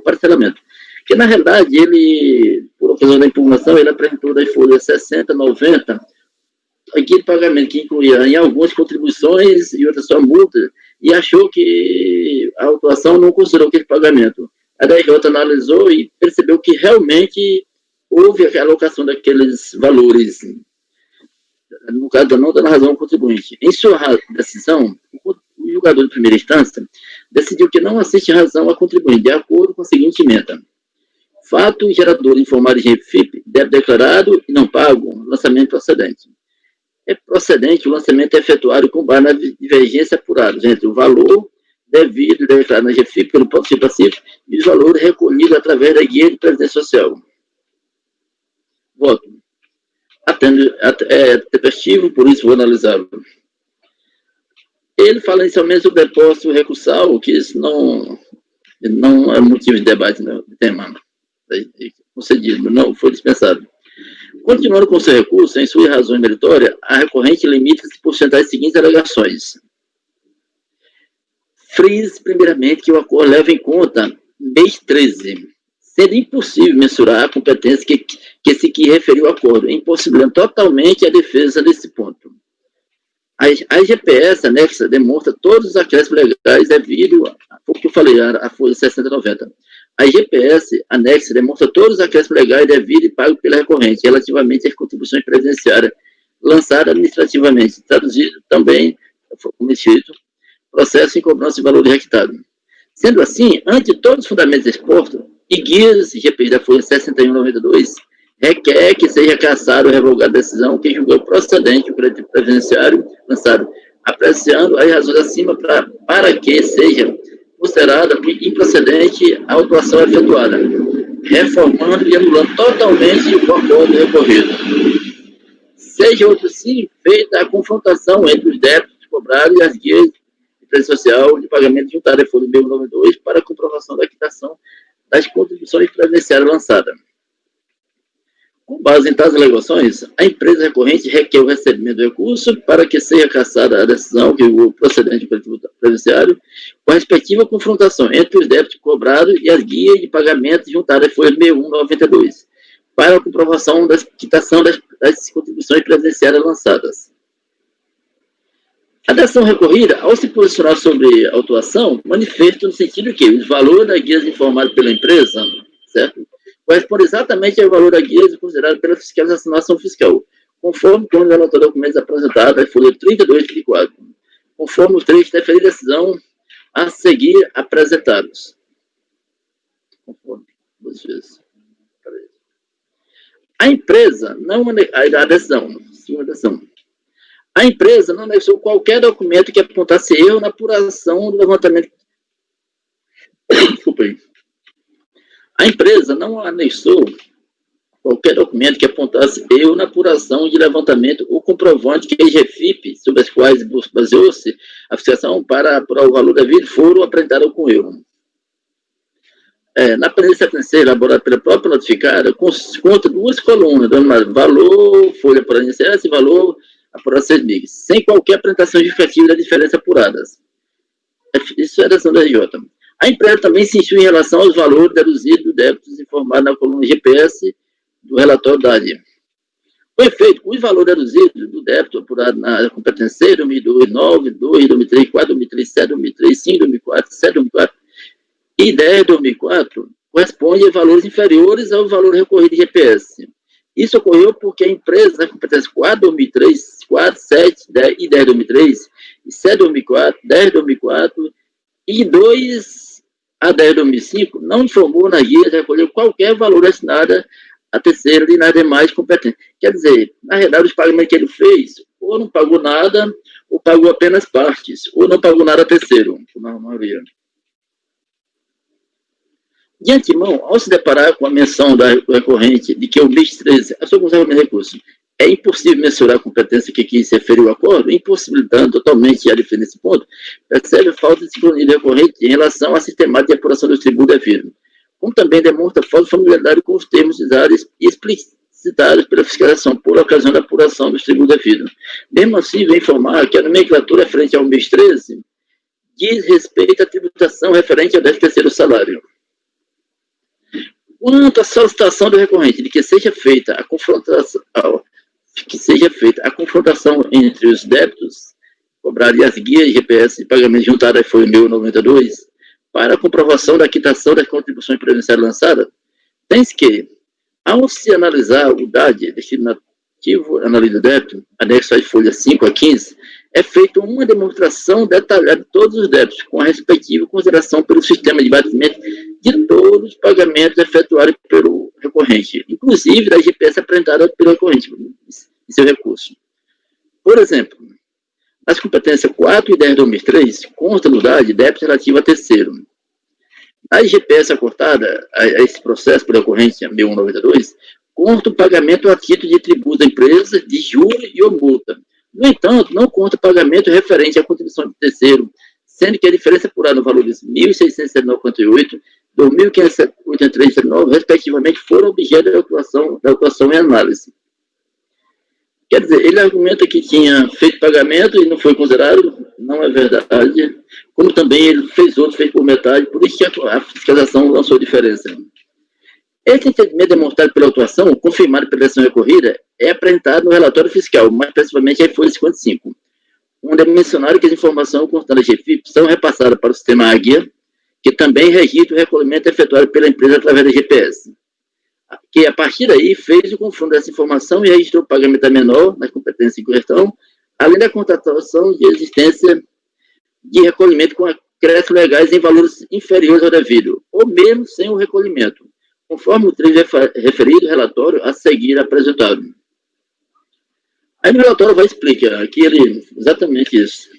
parcelamento. Porque, na realidade, ele, por ocasião da impugnação, ele apresentou das folhas 60, 90, aquele pagamento que incluía em algumas contribuições e outras só multas, e achou que a autuação não considerou aquele pagamento. A DRJ analisou e percebeu que realmente houve a alocação daqueles valores, no caso, não dando razão ao contribuinte. Em sua decisão, o julgador de primeira instância decidiu que não assiste razão ao contribuinte, de acordo com a seguinte emenda: fato gerador informado em GFIP, deve declarado e não pago, lançamento procedente. É procedente o lançamento efetuado com base na divergência apurada entre o valor devido declarado na GFIP pelo possível passivo e os valores recolhidos através da guia de previdência social. voto. É tempestivo, por isso vou analisá-lo. Ele fala inicialmente sobre o depósito recursal, que isso não é motivo de debate no tema. Concedido, não foi dispensado. Continuando com seu recurso, em suas razões meritórias, a recorrente limita-se por sustentar as seguintes alegações. Frise, primeiramente, que o acordo leva em conta mês 13, sendo impossível mensurar a competência que referiu ao acordo, impossibilitando totalmente a defesa desse ponto. A IGPS anexa demonstra todos os acréscimos legais devido ao que eu falei, a folha 6090. A IGPS anexa demonstra todos os acréscimos legais devidos e pagos pela recorrente, relativamente às contribuições previdenciárias lançadas administrativamente, traduzido também, como escrito, processo em cobrança de valor requisitado. Sendo assim, ante todos os fundamentos expostos, e guias IGPI da folha 6192, requer que seja cassado ou revogado a decisão que julgou procedente o crédito previdenciário lançado, apreciando as razões acima para que seja considerada improcedente a autuação efetuada, reformando e anulando totalmente o acordo recorrido. Seja outro sim feita a confrontação entre os débitos cobrados e as guias de preço social de pagamento juntado à folha 1092 para a comprovação da quitação das contribuições previdenciárias lançadas. Com base em tais alegações, a empresa recorrente requer o recebimento do recurso para que seja cassada a decisão que o procedente previdenciário com a respectiva confrontação entre os débitos cobrados e as guias de pagamento juntadas à folha 6192 para a comprovação da quitação das contribuições previdenciárias lançadas. A decisão recorrida, ao se posicionar sobre a autuação, manifesta no sentido que os valores das guias informados pela empresa, certo? Corresponde exatamente ao valor da guia considerado pela fiscalização fiscal, conforme o relatório de documentos apresentados, folha 32 e 34, conforme o trecho da referida decisão a seguir apresentados. Conforme, duas vezes. A empresa não a decisão, segunda decisão. A empresa não anexou qualquer documento que apontasse erro na apuração do levantamento. Desculpa aí. A empresa não anexou qualquer documento que apontasse erro na apuração de levantamento ou comprovante que a IGFIP, sobre as quais baseou-se a fiscalização para apurar o valor devido, foram apresentados com erro. Na pendência financeira elaborada pela própria notificada, consta duas colunas, valor, folha para INSS e valor apurado 6 mil, sem qualquer apresentação justificativa das diferenças apuradas. Isso é a decisão da RJ. A empresa também se insistiu em relação aos valores deduzidos do débitos informados na coluna GPS do relatório da ADIA. Com efeito, os valores deduzidos do débito apurado na competência 2002, 9, 2, 2003, 4, 2003, 7, 2003, 5, 2004, 7, 2004 e 10, 2004 correspondem a valores inferiores ao valor recorrido de GPS. Isso ocorreu porque a empresa na competência 4, 2003, 4, 7, 10 e 10, 2003, e 7, 2004, 10, 2004 e 2 a 10 de 2005, não informou na guia de recolher qualquer valor destinado a terceiro e nas demais competências. Quer dizer, na realidade, os pagamentos que ele fez, ou não pagou nada, ou pagou apenas partes, ou não pagou nada a terceiro, na maioria. De antemão, ao se deparar com a menção da recorrente de que o mês 13 a sua conservação de recursos é impossível mensurar a competência que se referiu ao acordo, impossibilitando totalmente a defesa nesse ponto, percebe a falta de sincronia recorrente em relação à sistemática de apuração dos tributos devidos, como também demonstra falta de familiaridade com os termos usados e explicitados pela fiscalização por ocasião da apuração dos tributos devidos. Mesmo assim, vem informar que a nomenclatura referente ao mês 13 diz respeito à tributação referente ao 13º salário. Quanto à solicitação do recorrente de que seja feita a confrontação entre os débitos cobrados e as guias de GPS de pagamento juntadas foi o 1092 para a comprovação da quitação das contribuições previdenciárias lançadas, tem-se que, ao se analisar o DAD, destinativo analisa do débito, anexo às folhas 5 a 15, é feita uma demonstração detalhada de todos os débitos, com a respectiva consideração pelo sistema de batimento de todos os pagamentos efetuados pelo recorrente, inclusive da GPS apresentada pelo recorrente em seu recurso. Por exemplo, nas competências 4 e 10 de 2003, consta no DAD débito relativo a terceiro. Na IGPS acortada a esse processo por recorrente 1192, conta o pagamento a título de tributo da empresa, de juros e ou multa. No entanto, não conta o pagamento referente à contribuição de terceiro, sendo que a diferença apurada no valor de R$ 1.679,58, R$ 2.583,79, respectivamente, foram objeto da atuação em análise. Quer dizer, ele argumenta que tinha feito pagamento e não foi considerado, não é verdade, como também ele fez outros, fez por metade, por isso que a fiscalização lançou diferença. Esse entendimento demonstrado pela atuação, confirmado pela ação recorrida, é apresentado no relatório fiscal, mais precisamente a folha 55, onde é mencionado que as informações constantes da GFIP são repassadas para o sistema Águia, que também registra o recolhimento efetuado pela empresa através da GPS, que a partir daí fez o confronto dessa informação e registrou o pagamento a menor nas competências em questão, além da constatação de existência de recolhimento com acréscimos legais em valores inferiores ao devido, ou mesmo sem o recolhimento, conforme o trecho referido relatório a seguir apresentado. Aí no relatório vai explicar aqui ele exatamente isso.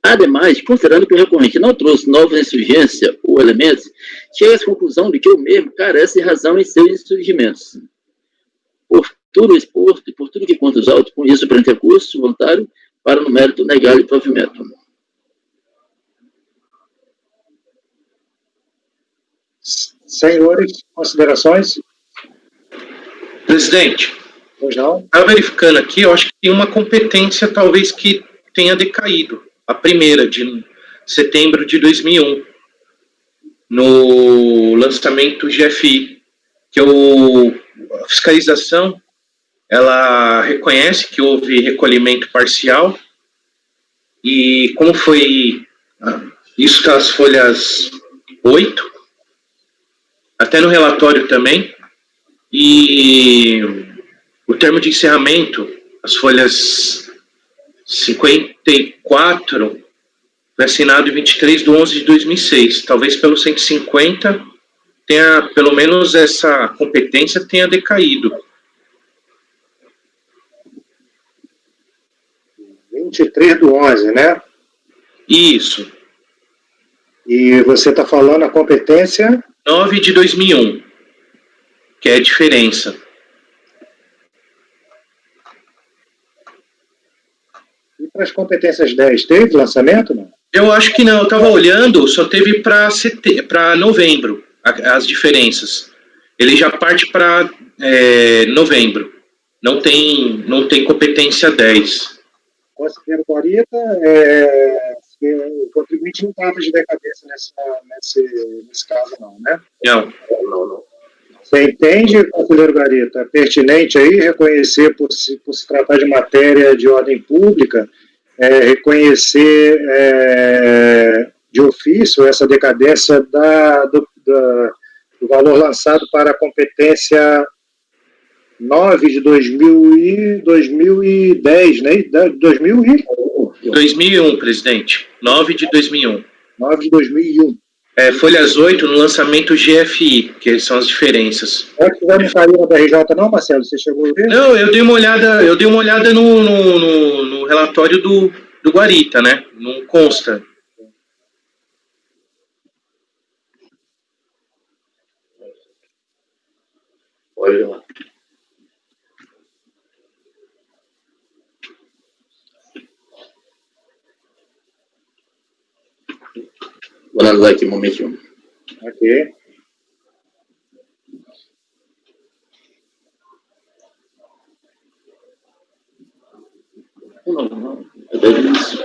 Ademais, considerando que o recorrente não trouxe novas insurgências ou elementos, chega à conclusão de que o mesmo carece de razão em seus insurgimentos. Por tudo exposto e por tudo que conta os autos, com isso perante recurso voluntário para no mérito negar o provimento. Senhores, considerações? Presidente, Pois não? estava verificando aqui, eu acho que tem uma competência talvez que tenha decaído. A primeira, de setembro de 2001, no lançamento GFI, que a fiscalização, ela reconhece que houve recolhimento parcial, e como foi, isso está nas folhas 8, até no relatório também, e o termo de encerramento, as folhas 54, foi assinado em 23/11/2006. Talvez pelo 150 tenha, pelo menos essa competência tenha decaído. 23/11, né? Isso. E você está falando a competência? 9/2001, que é a diferença. E para as competências 10, teve lançamento, não? Eu acho que não, eu estava olhando, só teve para novembro as diferenças. Ele já parte para novembro. Não tem competência 10. Considero Guarita, o contribuinte não estava de decadência nesse caso, não, né? Não. Você entende, conselheiro Garita, é pertinente aí reconhecer, por se tratar de matéria de ordem pública, reconhecer de ofício essa decadência do valor lançado para a competência 9 de 2010, né? 2001, presidente. 9 de 2001. 9 de 2001. Folhas 8 no lançamento GFI, que são as diferenças. É que já não saiu na BRJ não, Marcelo? Você chegou a ver? Não, eu dei uma olhada no relatório do Guarita, né? Não consta. Olha lá. Vou analisar aqui um momentinho. Ok. Não. É isso.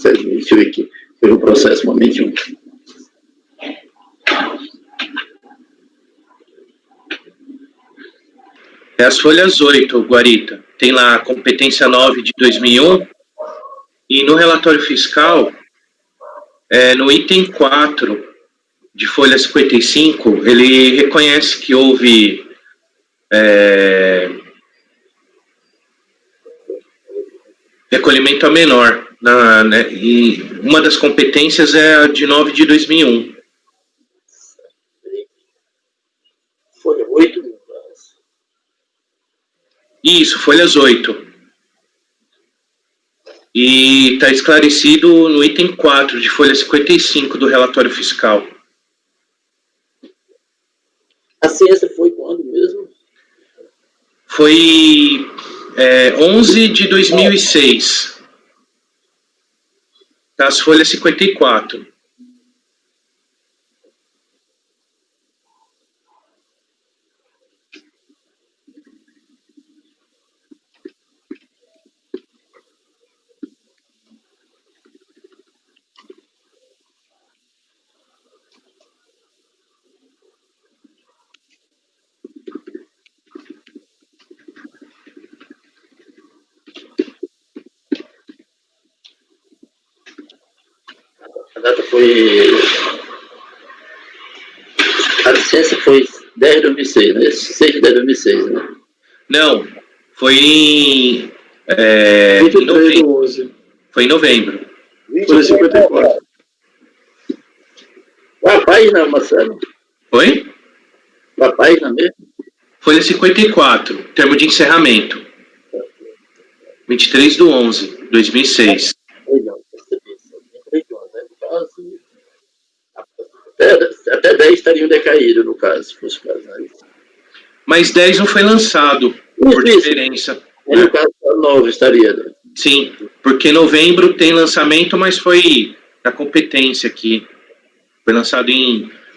Deixa eu ver aqui. Pelo processo, um momentinho. É as folhas 8, Guarita. Tem lá a competência 9 de 2001. E no relatório fiscal, no item 4 de folha 55, ele reconhece que houve recolhimento a menor E uma das competências é a de 9 de 2001. Folha 8, no caso. Isso, folhas 8. E está esclarecido no item 4 de folha 55 do relatório fiscal. A ciência foi quando mesmo? Foi 11 de 2006. Tá, as folhas 54. A data foi... A licença foi 10 de 2006, né? 6 de 10 de 2006, né? Não, foi em 23 do novembro. 11. Foi em novembro. Folha 54. Qual a página, Marcelo? Oi? Qual a página mesmo? Folha 54, termo de encerramento. 23 do 11, 2006. Legal, percebi. 23 de 11, né? No caso... Até 10 estariam decaídos, no caso, se fosse o caso. Né? Mas 10 não foi lançado, por Isso. diferença. No caso, 9 estaria. Né? Sim, porque novembro tem lançamento, mas foi da competência aqui. Foi lançado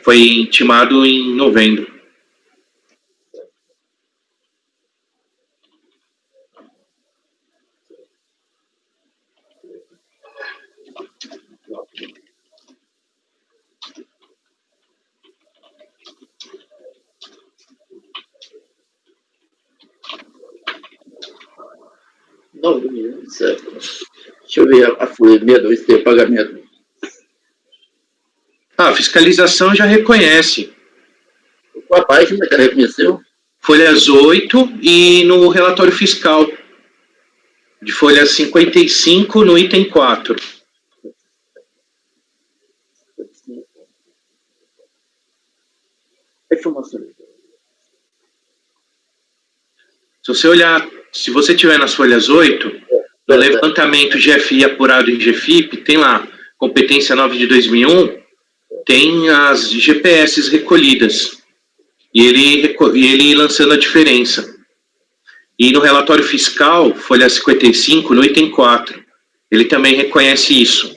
foi intimado em novembro. Não, certo. Deixa eu ver a folha 62, tem o pagamento. A fiscalização já reconhece. Qual a página que ela reconheceu? Folhas 8 e no relatório fiscal, de folha 55 no item 4. Se você olhar, se você tiver nas folhas 8, no levantamento GFI apurado em GFIP, tem lá, competência 9 de 2001, tem as GPS recolhidas. E ele lançando a diferença. E no relatório fiscal, folha 55, no item 4, ele também reconhece isso.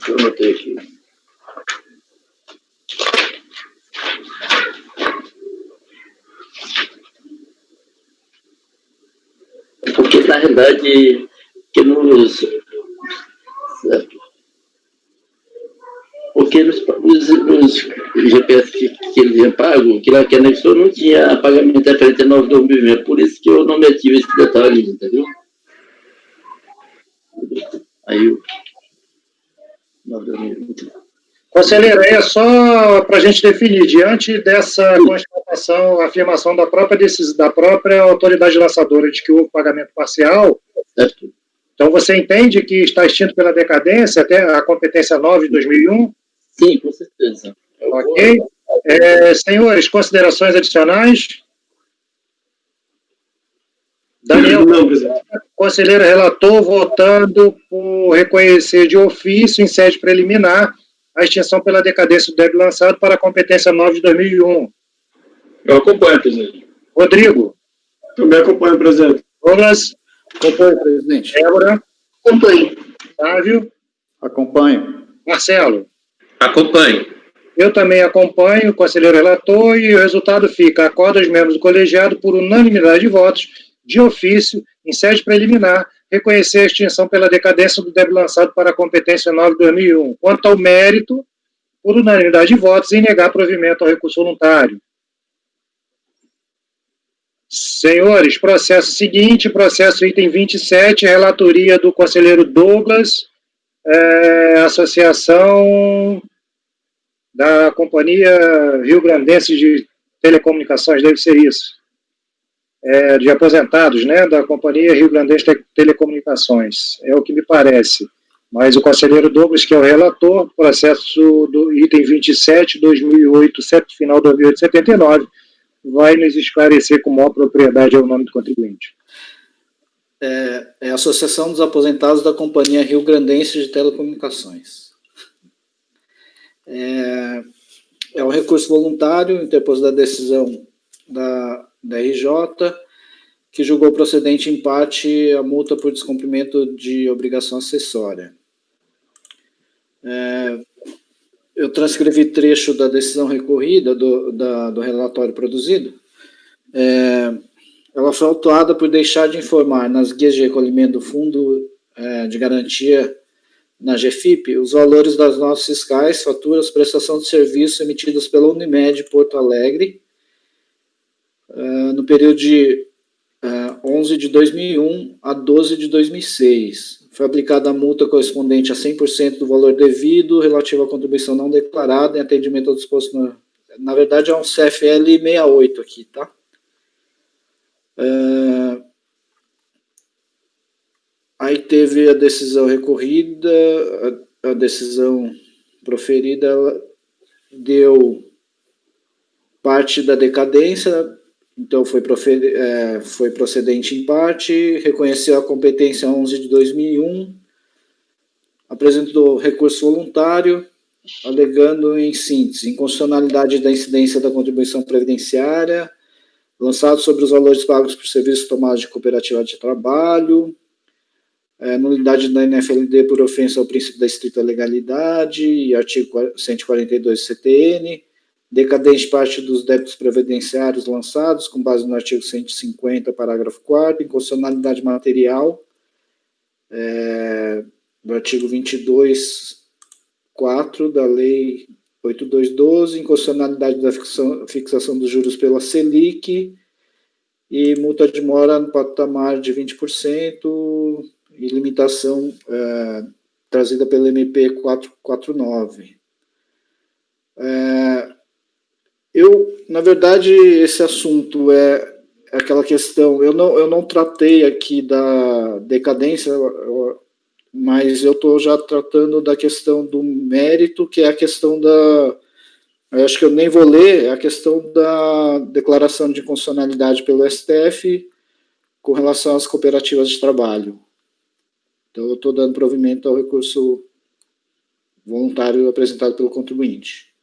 Eu anotei aqui. Porque, na realidade, que nos... Certo? Porque nos GPS que eles iam pago, que lá que anexou, não tinha pagamento referente a 9 de 2000. É por isso que eu não meti esse detalhe, entendeu? Aí o... 9 de 2020. Conselheiro, é só para a gente definir, diante dessa constatação, afirmação da própria autoridade lançadora de que houve pagamento parcial, Certo. então você entende que está extinto pela decadência até a competência 9 de 2001? Sim, com certeza. Ok. Senhores, considerações adicionais? Daniel, Não, presidente. conselheiro relator, votando por reconhecer de ofício, em sede preliminar, a extinção pela decadência do débito lançado para a competência 9 de 2001. Eu acompanho, presidente. Rodrigo. Também acompanho, presidente. Douglas. Acompanho, presidente. Débora. Acompanho. Sávio. Acompanho. Marcelo. Acompanho. Eu também acompanho o conselheiro relator e o resultado fica: acorda os membros do colegiado por unanimidade de votos, de ofício, em sede preliminar, reconhecer a extinção pela decadência do débito lançado para a competência 9 de 2001. Quanto ao mérito, por unanimidade de votos, em negar provimento ao recurso voluntário. Senhores, processo seguinte, processo item 27, relatoria do conselheiro Douglas, Associação da Companhia Rio Grandense de Telecomunicações, deve ser isso. De aposentados, né, da Companhia Rio Grandense de Telecomunicações, é o que me parece. Mas o conselheiro Douglas, que é o relator, processo do item 27, 2008, final 2008-79, vai nos esclarecer com maior propriedade o nome do contribuinte. É a Associação dos Aposentados da Companhia Rio Grandense de Telecomunicações. É um recurso voluntário interposto da decisão da RJ, que julgou procedente em parte a multa por descumprimento de obrigação acessória. Eu transcrevi trecho da decisão recorrida do relatório produzido. Ela foi autuada por deixar de informar nas guias de recolhimento do Fundo de Garantia na GFIP os valores das notas fiscais, faturas, prestação de serviço emitidas pela Unimed Porto Alegre no período de 11 de 2001 a 12 de 2006. Foi aplicada a multa correspondente a 100% do valor devido relativo à contribuição não declarada em atendimento ao disposto na verdade é um CFL 68 aqui, tá? Aí teve a decisão recorrida, a decisão proferida, ela deu parte da decadência, então foi procedente em parte, reconheceu a competência 11 de 2001, apresentou recurso voluntário, alegando em síntese, inconstitucionalidade da incidência da contribuição previdenciária, lançado sobre os valores pagos por serviços tomados de cooperativa de trabalho, nulidade da NFLD por ofensa ao princípio da estrita legalidade e artigo 142 do CTN, decadente parte dos débitos previdenciários lançados com base no artigo 150, parágrafo 4º, inconstitucionalidade material do artigo 22.4 da Lei 8212, inconstitucionalidade da fixação dos juros pela Selic e multa de mora no patamar de 20% e limitação trazida pelo MP 449. Na verdade, esse assunto é aquela questão, eu não tratei aqui da decadência, mas eu estou já tratando da questão do mérito, que é a questão eu acho que eu nem vou ler, é a questão da declaração de inconstitucionalidade pelo STF com relação às cooperativas de trabalho. Então, eu estou dando provimento ao recurso voluntário apresentado pelo contribuinte.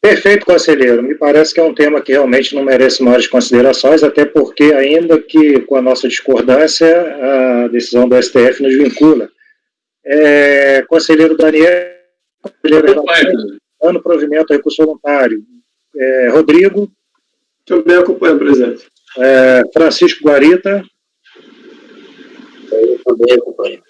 Perfeito, conselheiro. Me parece que é um tema que realmente não merece maiores considerações, até porque, ainda que com a nossa discordância, a decisão do STF nos vincula. Conselheiro Daniel, dando provimento ao recurso voluntário. Rodrigo. Também acompanho, presidente. Francisco Guarita. Eu também acompanho.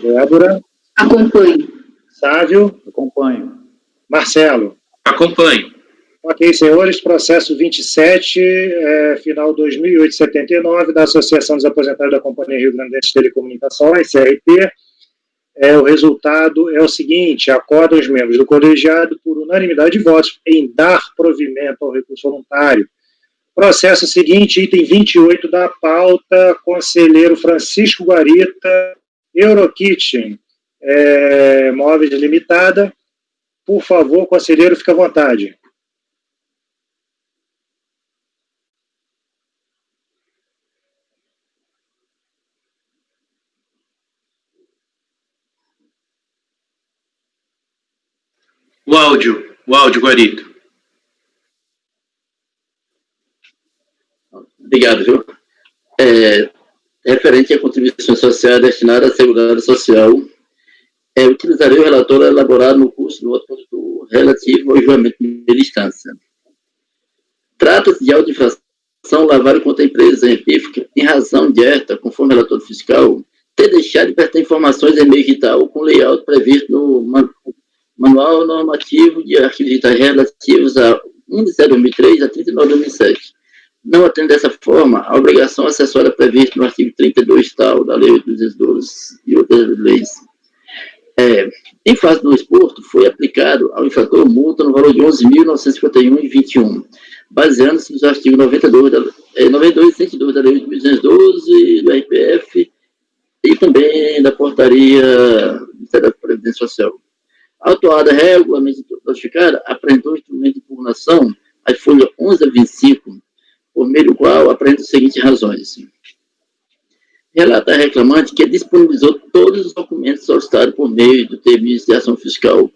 Débora. Acompanho. Sávio. Acompanho. Marcelo. Acompanho. Ok, senhores, processo 27, final 2008-79, da Associação dos Aposentados da Companhia Rio Grandense de Telecomunicações, CRT. O resultado é o seguinte: acorda os membros do colegiado por unanimidade de votos em dar provimento ao recurso voluntário. Processo seguinte, item 28 da pauta, conselheiro Francisco Guarita, Eurokitchen, Móveis Limitada. Por favor, conselheiro, fique à vontade. O áudio, Guarita. Obrigado, viu? Referente à contribuição social destinada à Seguridade Social, utilizarei o relatório elaborado no curso no outro ponto relativo ao julgamento de primeira instância. Trata-se de auto-infração lavada contra a empresa empífica em razão de esta, conforme o relatório fiscal, ter deixado de prestar informações em meio digital com layout previsto no Manual Normativo de Arquivos Digitais relativos a 1 de 2003 a 39 de 2007, Não atende dessa forma a obrigação acessória prevista no artigo 32 tal da Lei 8.212 e outras leis. Em face do exposto, foi aplicado ao infrator multa no valor de 11.951,21, baseando-se nos artigos 92 e 102 da Lei 8.212 do RPF e também da portaria do Ministério da Previdência Social. A autuada regularmente notificada apresentou um instrumento de impugnação, a folha 11 a 25, por meio do qual apresenta as seguintes razões. Relata a reclamante que disponibilizou todos os documentos solicitados por meio do termo de iniciação fiscal.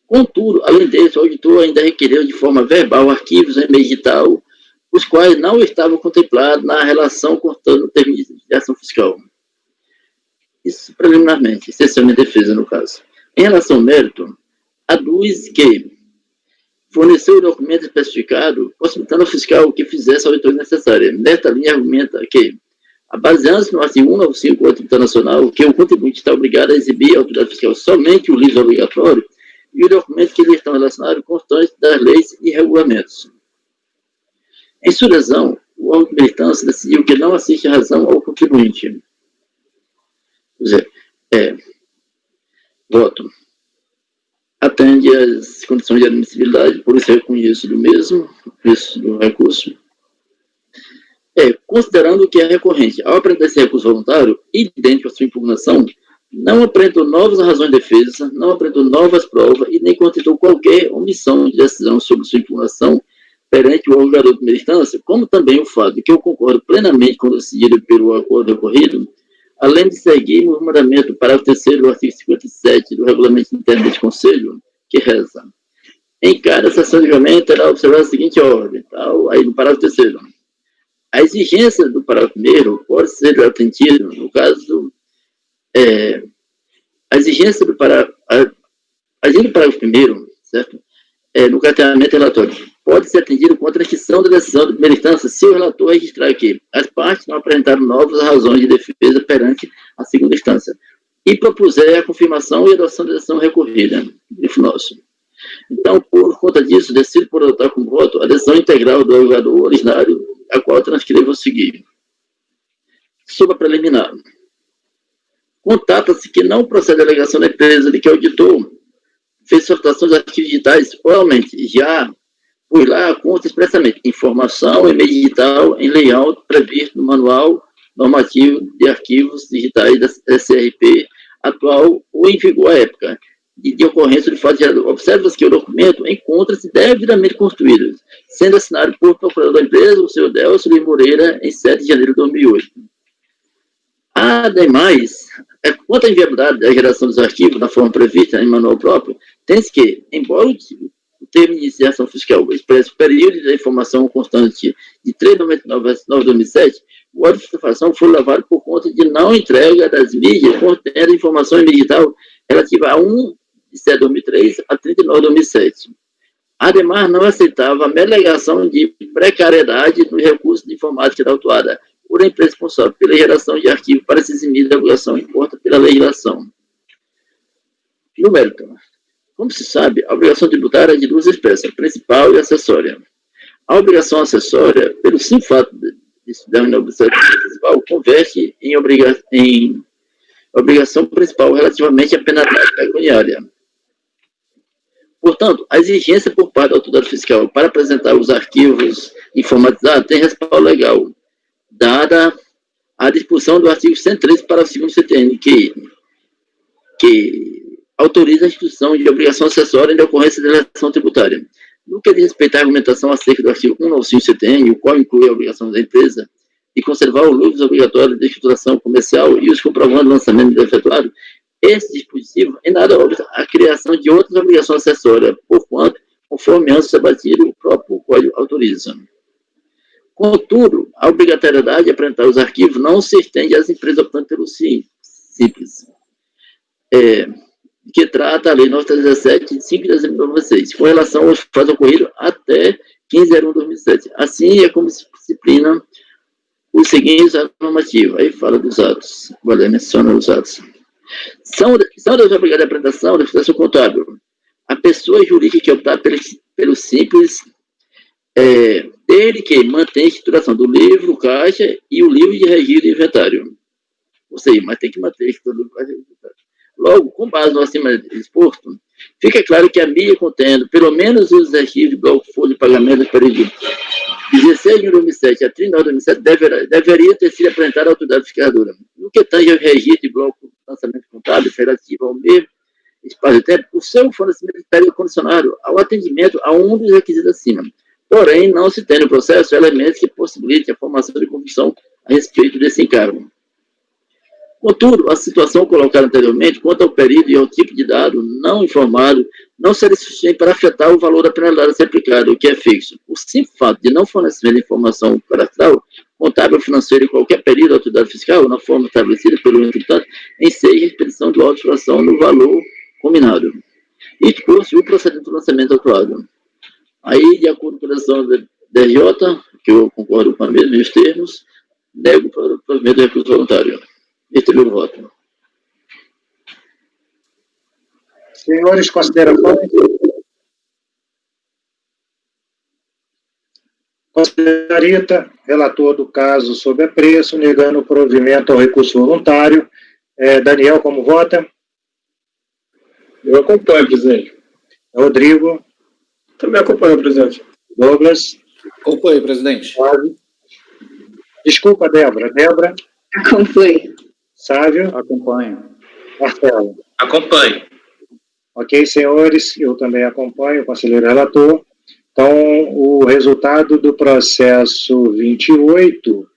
Contudo, além disso, o auditor ainda requereu de forma verbal arquivos em meio digital, os quais não estavam contemplados na relação constando o termo de iniciação fiscal. Isso preliminarmente, exceção de defesa no caso. Em relação ao mérito, aduz que forneceu o documento especificado, possibilitando ao fiscal que fizesse a auditoria necessária. Nesta linha, argumenta que, baseando-se no artigo 195 do Código Internacional, que o contribuinte está obrigado a exibir à autoridade fiscal somente o livro obrigatório e o documento que lhe estão relacionados constantes das leis e regulamentos. Em sua razão, o órgão de militância decidiu que não assiste razão ao contribuinte. Voto. Atende às condições de admissibilidade, por isso reconheço do mesmo, preço do recurso. Considerando que é recorrente, ao apresentar esse recurso voluntário, idêntico à sua impugnação, não apresentou novas razões de defesa, não apresentou novas provas e nem constituiu qualquer omissão de decisão sobre sua impugnação perante o órgão de primeira instância, como também o fato de que eu concordo plenamente com o decidido pelo acordo recorrido, além de seguir o mandamento do parágrafo 3º do artigo 57 do Regulamento Interno deste Conselho, que reza: em cada sessão de julgamento terá observado a seguinte ordem, tal, aí no parágrafo 3º. A exigência do parágrafo 1º pode ser atendida, no caso, a exigência do parágrafo 1º, certo? No carteamento relatório, pode ser atendido contra a extinção da decisão de primeira instância se o relator registrar que as partes não apresentaram novas razões de defesa perante a segunda instância e propuser a confirmação e adoção da decisão recorrida. Grifo nosso. Então, por conta disso, decido por adotar como voto a decisão integral do julgador originário, a qual transcrevo a seguir. Sobre a preliminar. Contata-se que não procede a alegação da empresa de que o auditor fez solicitações de arquivos digitais oralmente, já por lá consta expressamente informação em meio digital em layout previsto no manual normativo de arquivos digitais da SRP atual ou em vigor à época de ocorrência de fato gerador. Observa-se que o documento encontra-se devidamente construído, sendo assinado por procurador da empresa, o senhor Delcio Luiz Moreira, em 7 de janeiro de 2008. Ademais, quanto à inviabilidade da geração dos arquivos na forma prevista em manual próprio, tem-se que, embora o termo de iniciação fiscal expresse o período da informação constante de 3.99 de 2007, o órgão de fiscalização foi levado por conta de não entrega das mídias contendo informação em digital relativa a 1 de 7 de 2003 a 39 de 2007. Ademais, não aceitava a mera alegação de precariedade no recurso de informática da autuada, por a empresa responsável pela geração de arquivo para se eximir da obrigação imposta pela legislação. No mérito, como se sabe, a obrigação tributária é de duas espécies, principal e acessória. A obrigação acessória, pelo simples fato de estudar uma obrigação principal, converte em obrigação principal relativamente à penalidade pecuniária. Portanto, a exigência por parte da autoridade fiscal para apresentar os arquivos informatizados tem respaldo legal, dada a disposição do artigo 113, parágrafo 2º do CTN, que autoriza a instituição de obrigação acessória em decorrência da legislação tributária. No que diz respeito à argumentação acerca do artigo 195 do CTN, o qual inclui a obrigação da empresa de conservar os lucros obrigatórios de escrituração comercial e os comprovantes de lançamento efetuado, esse dispositivo em nada obsta a criação de outras obrigações acessórias, porquanto, conforme antes debatido, o próprio Código autoriza. Contudo, a obrigatoriedade de apresentar os arquivos não se estende às empresas optando pelo simples, que trata a Lei 917, de 5 de dezembro de 2006, com relação aos fatos ocorridos até 15 de 2007. Assim, é como se disciplina os seguintes atos normativos. Aí fala dos atos, agora menciona os atos. São das obrigadas de apresentação da situação contábil. A pessoa jurídica que optar pelo simples desde que mantenha a estruturação do livro, caixa e o livro de registro de inventário. Ou seja, mas tem que manter a estrutura do caixa e inventário. Logo, com base no acima exposto, fica claro que a mídia contendo pelo menos os arquivos de bloco folha de pagamento do período de 16 de 2007 a 39 de 2007 deveria ter sido apresentada à autoridade fiscalizadora. No que tange ao registro de bloco de lançamento contábil relativo ao mesmo espaço de tempo, o seu fornecimento estaria condicionado ao atendimento a um dos requisitos acima. Porém, não se tem no processo elementos que possibilitem a formação de convicção a respeito desse encargo. Contudo, a situação colocada anteriormente, quanto ao período e ao tipo de dado não informado, não seria suficiente para afetar o valor da penalidade a ser aplicado, o que é fixo. O simples fato de não fornecimento de informação cadastral, contábil, financeira em qualquer período da autoridade fiscal, na forma estabelecida pelo imputado, enseja a expedição de auto-infração no valor combinado. E depois, o procedimento do lançamento atuado. Aí, de acordo com a decisão da DJ, que eu concordo com a mesma, os termos, nego para o provimento do recurso voluntário. Este é o meu voto. Senhores, considerações? Conselheira, relator do caso sob apreço, negando o provimento ao recurso voluntário. Daniel, como vota? Eu acompanho, presidente. Rodrigo? Também acompanho, presidente. Douglas? Acompanho, presidente. Desculpa, Débora. Débora? Acompanho. Sávio? Acompanho. Marcelo? Acompanho. Ok, senhores, eu também acompanho o conselheiro relator. Então, o resultado do processo 28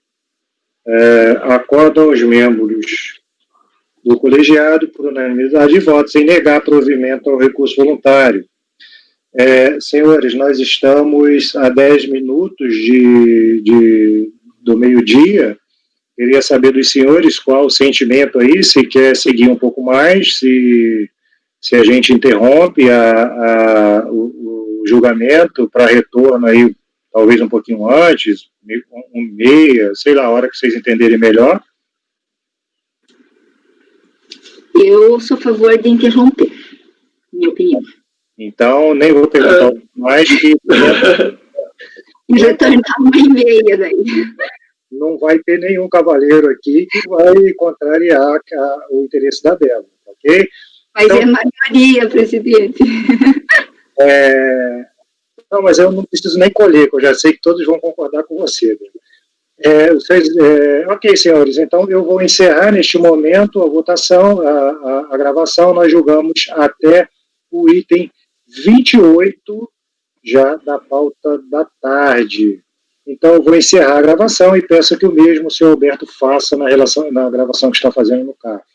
acorda aos membros do colegiado, por unanimidade de votos, em negar provimento ao recurso voluntário. Senhores, nós estamos a 10 minutos do meio-dia. Queria saber dos senhores qual o sentimento aí, se quer seguir um pouco mais, se a gente interrompe o julgamento para retorno aí, talvez um pouquinho antes, meia, sei lá, a hora que vocês entenderem melhor. Eu sou a favor de interromper, minha opinião. Então, nem vou perguntar mais, que Retornar 1h30 daí. não vai ter nenhum cavaleiro aqui que vai contrariar o interesse da Débora, ok? Mas então, é maioria, presidente. Não, mas eu não preciso nem colher, que eu já sei que todos vão concordar com você. Ok, senhores, então eu vou encerrar neste momento a votação, a gravação. Nós julgamos até o item 28, já da pauta da tarde. Então eu vou encerrar a gravação e peço que o mesmo o senhor Alberto faça na gravação que está fazendo no CARF.